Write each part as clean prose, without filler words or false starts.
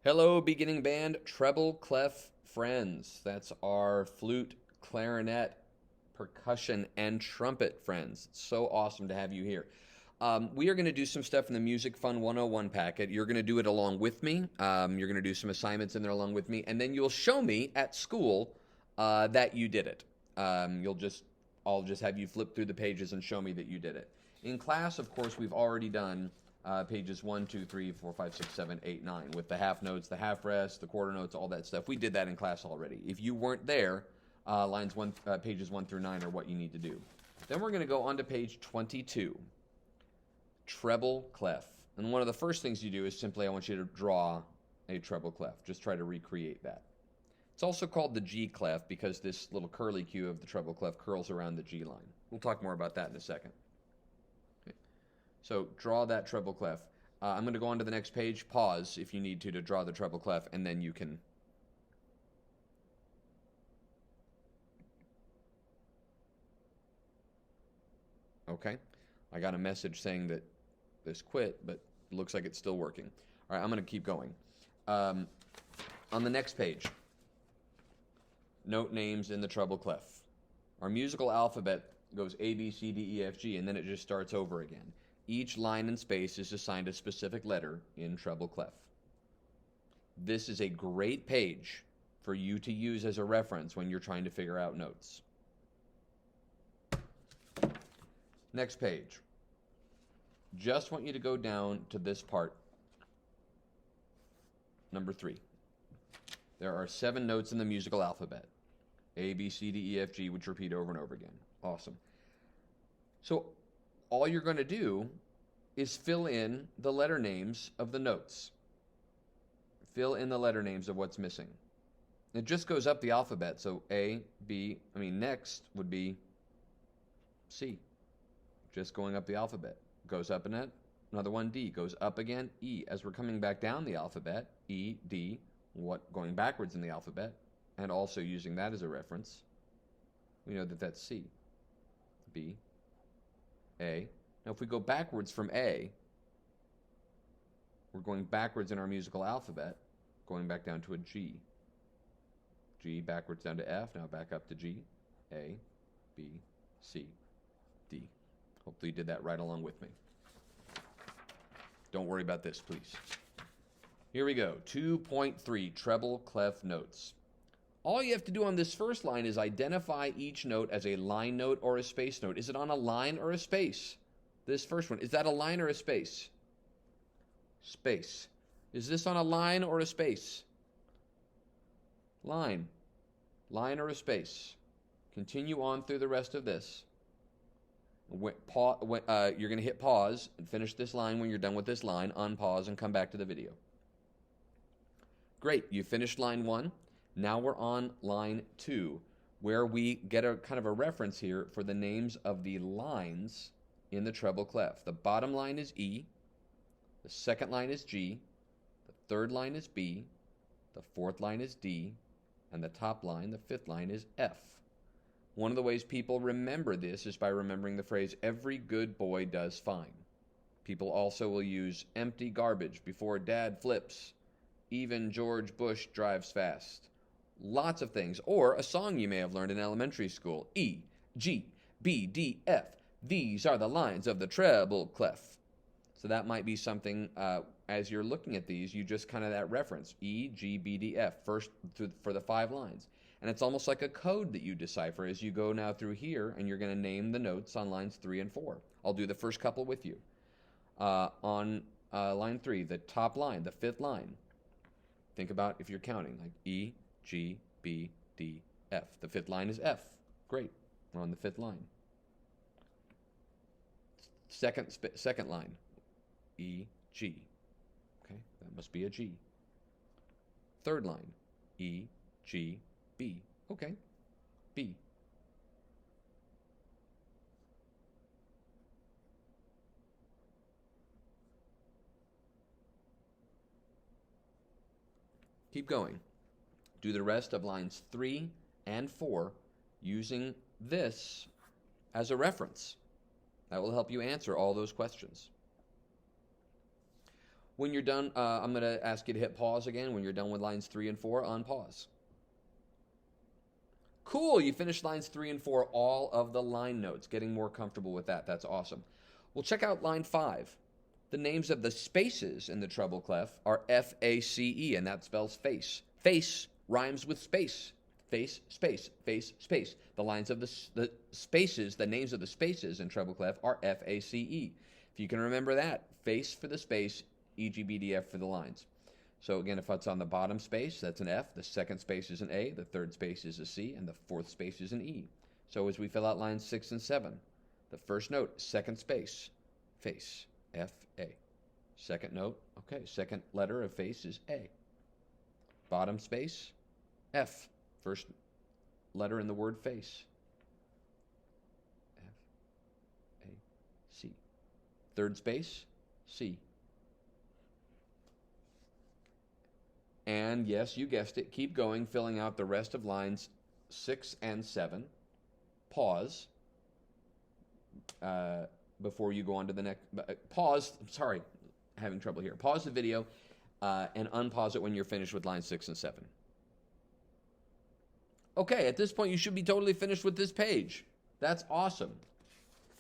Hello, beginning band, treble, clef, friends. That's our flute, clarinet, percussion, and trumpet friends. It's so awesome to have you here. We are going to do some stuff in the Music Fun 101 packet. You're going to do it along with me. You're going to do some assignments in there along with me, and then you'll show me at school that you did it. I'll just have you flip through the pages and show me that you did it. In class, of course, we've already done pages 1, 2, 3, 4, 5, 6, 7, 8, 9 with the half notes, the half rest, the quarter notes, all that stuff. We did that in class already. If you weren't there, pages 1 through 9 are what you need to do. Then we're going to go on to page 22, treble clef. And one of the first things you do is simply I want you to draw a treble clef. Just try to recreate that. It's also called the G clef because this little curly Q of the treble clef curls around the G line. We'll talk more about that in a second. So draw that treble clef. I'm going to go on to the next page. Pause if you need to draw the treble clef, and then you can. Okay. I got a message saying that this quit, but it looks like it's still working. All right, I'm going to keep going. On the next page, note names in the treble clef. Our musical alphabet goes A, B, C, D, E, F, G, and then it just starts over again. Each line and space is assigned a specific letter in treble clef. This is a great page for you to use as a reference when you're trying to figure out notes. Next page. Just want you to go down to this part, number 3. There are 7 notes in the musical alphabet. A, B, C, D, E, F, G, which repeat over and over again. Awesome. So all you're going to do is fill in the letter names of the notes. Fill in the letter names of what's missing. It just goes up the alphabet. So next would be C. Just going up the alphabet. Goes up in it. Another one, D. Goes up again, E. As we're coming back down the alphabet, E, D, going backwards in the alphabet, and also using that as a reference, we know that that's C, B, A. Now if we go backwards from A, we're going backwards in our musical alphabet, going back down to a G. G backwards down to F, now back up to G, A, B, C, D. Hopefully you did that right along with me. Don't worry about this, please. Here we go, 2.3, treble clef notes. All you have to do on this first line is identify each note as a line note or a space note. Is it on a line or a space? This first one, is that a line or a space? Space. Is this on a line or a space? Line. Line or a space. Continue on through the rest of this. You're going to hit pause and finish this line when you're done with this line. Unpause and come back to the video. Great, you finished line 1. Now we're on line 2, where we get a kind of a reference here for the names of the lines in the treble clef. The bottom line is E, the second line is G, the third line is B, the fourth line is D, and the top line, the fifth line, is F. One of the ways people remember this is by remembering the phrase, every good boy does fine. People also will use empty garbage before dad flips. Even George Bush drives fast. Lots of things. Or a song you may have learned in elementary school. E, G, B, D, F. These are the lines of the treble clef. So that might be something, as you're looking at these, you just kind of that reference. E, G, B, D, F, first for the 5 lines. And it's almost like a code that you decipher as you go now through here, and you're going to name the notes on lines 3 and 4. I'll do the first couple with you. On line 3, the top line, the 5th line. Think about if you're counting, like E, G, B, D, F. The 5th line is F. Great. We're on the 5th line. Second line, E, G. Okay, that must be a G. Third line, E, G, B. Okay, B. Keep going. Do the rest of lines 3 and 4 using this as a reference. That will help you answer all those questions. When you're done, I'm going to ask you to hit pause again. When you're done with lines 3 and 4, unpause. Cool, you finished lines 3 and 4, all of the line notes. Getting more comfortable with that. That's awesome. Well, check out line 5. The names of the spaces in the treble clef are F-A-C-E, and that spells face. Face rhymes with space. Face, space, face, space. The lines of the spaces, the names of the spaces in treble clef are F-A-C-E. If you can remember that, face for the space, E-G-B-D-F for the lines. So again, if it's on the bottom space, that's an F. The second space is an A. The third space is a C. And the fourth space is an E. So as we fill out lines 6 and 7, the first note, second space, face, F-A. Second note, okay, second letter of face is A. Bottom space, F. First letter in the word face, F-A-C. Third space, C. And yes, you guessed it, keep going, filling out the rest of lines 6 and 7. Pause before you go on to the next. Pause, sorry, having trouble here. Pause the video and unpause it when you're finished with lines 6 and 7. Okay, at this point, you should be totally finished with this page. That's awesome.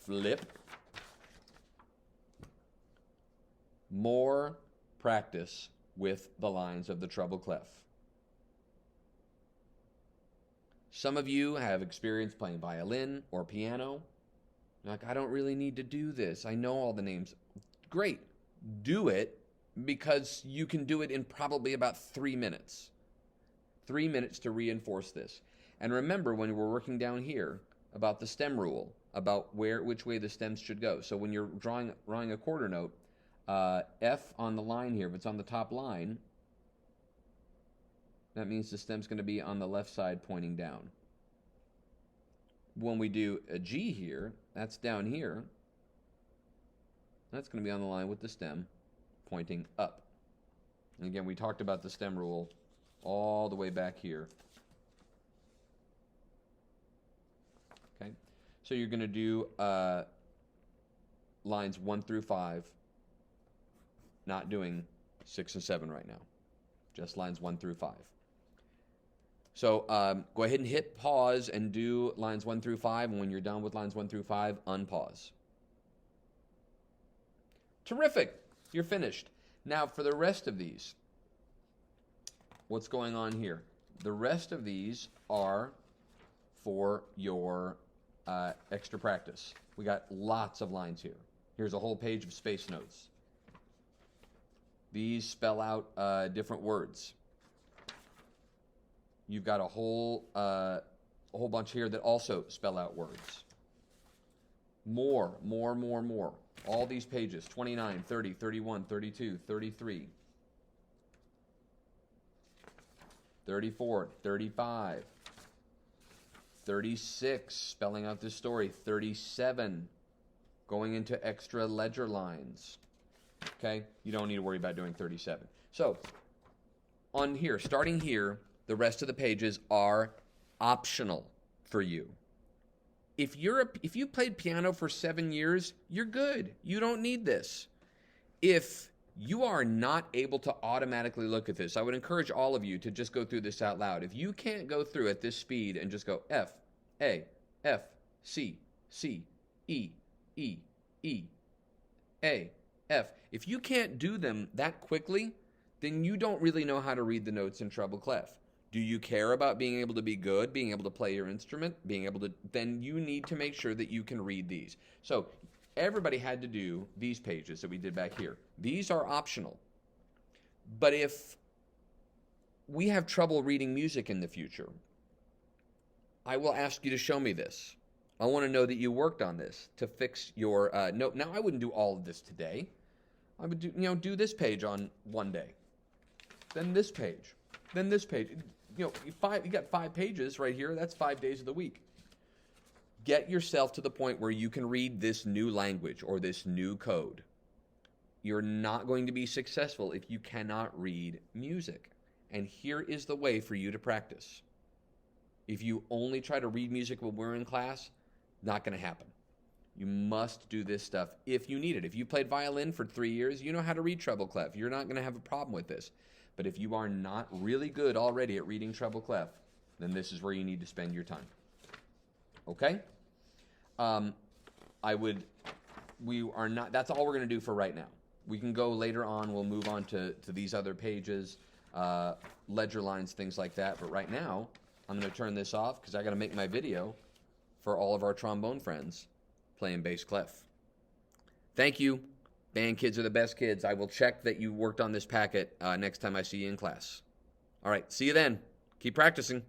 Flip. More practice with the lines of the treble clef. Some of you have experience playing violin or piano. You're like, I don't really need to do this. I know all the names. Great. Do it, because you can do it in probably about 3 minutes. 3 minutes to reinforce this. And remember, when we're working down here, about the stem rule, about which way the stems should go. So when you're drawing a quarter note, F on the line here, if it's on the top line, that means the stem's going to be on the left side pointing down. When we do a G here, that's down here. That's going to be on the line with the stem pointing up. And again, we talked about the stem rule all the way back here. Okay, so you're going to do lines 1 through 5, not doing 6 and 7 right now, just lines 1 through 5. So go ahead and hit pause and do lines 1 through 5, and when you're done with lines 1 through 5, unpause. Terrific, you're finished. Now for the rest of these, what's going on here? The rest of these are for your extra practice. We got lots of lines here. Here's a whole page of space notes. These spell out different words. You've got a whole bunch here that also spell out words. More. All these pages, 29, 30, 31, 32, 33, 34, 35, 36, spelling out this story, 37, going into extra ledger lines. Okay, you don't need to worry about doing 37. So, on here, starting here, the rest of the pages are optional for you. If you played piano for 7 years, you're good. You don't need this. If you are not able to automatically look at this, I would encourage all of you to just go through this out loud. If you can't go through at this speed and just go F, A, F, C, C, E, E, E, A, F. If you can't do them that quickly, then you don't really know how to read the notes in treble clef. Do you care about being able to be good, being able to play your instrument, then you need to make sure that you can read these. So everybody had to do these pages that we did back here. These are optional. But if we have trouble reading music in the future, I will ask you to show me this. I want to know that you worked on this to fix your note. Now, I wouldn't do all of this today. I would do this page on one day, then this page, then this page. You got 5 pages right here. That's 5 days of the week. Get yourself to the point where you can read this new language or this new code. You're not going to be successful if you cannot read music. And here is the way for you to practice. If you only try to read music when we're in class, not going to happen. You must do this stuff if you need it. If you played violin for 3 years, you know how to read treble clef. You're not going to have a problem with this. But if you are not really good already at reading treble clef, then this is where you need to spend your time. Okay? That's all we're going to do for right now. We can go later on. We'll move on to these other pages, ledger lines, things like that. But right now, I'm going to turn this off because I got to make my video for all of our trombone friends playing bass clef. Thank you. Band kids are the best kids. I will check that you worked on this packet next time I see you in class. All right, see you then. Keep practicing.